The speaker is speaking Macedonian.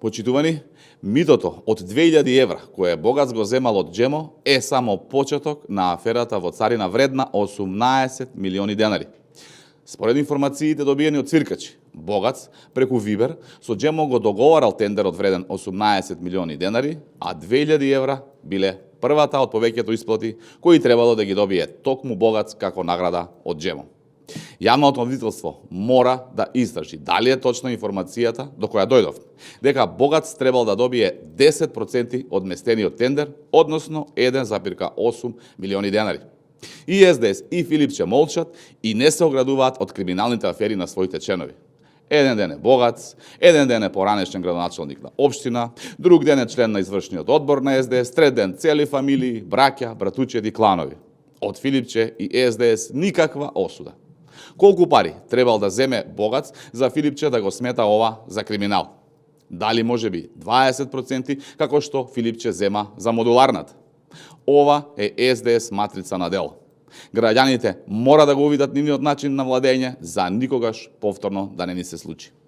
Почитувани, митото од 2000 евра, кое Богац го земал од Джемо, е само почеток на аферата во царина вредна 18 милиони денари. Според информациите добиени од цвиркачи, Богац преку Вибер со Джемо го договарал тендерот вреден 18 милиони денари, а 2000 евра биле првата од повеќето исплати кои требало да ги добие токму Богац како награда од Джемо. Јавното одителство мора да истражи дали е точна информацијата до која дојдов, дека Богац требал да добие 10% од местениот тендер, односно 1,8 милиони денари. И СДС и Филипче молчат и не се оградуваат од криминалните афери на своите членови. Еден ден е Богац, еден ден е поранешен градоначалник на општина, друг ден е член на извршниот одбор на СДС, трет ден цели фамилии, браќа, братучеди, кланови. Од Филипче и СДС никаква осуда. Колку пари требал да земе Богац за Филипче да го смета ова за криминал? Дали може би 20% како што Филипче зема за модуларната? Ова е СДС матрица на дело. Граѓаните мора да го увидат нивниот начин на владење за никогаш повторно да не ни се случи.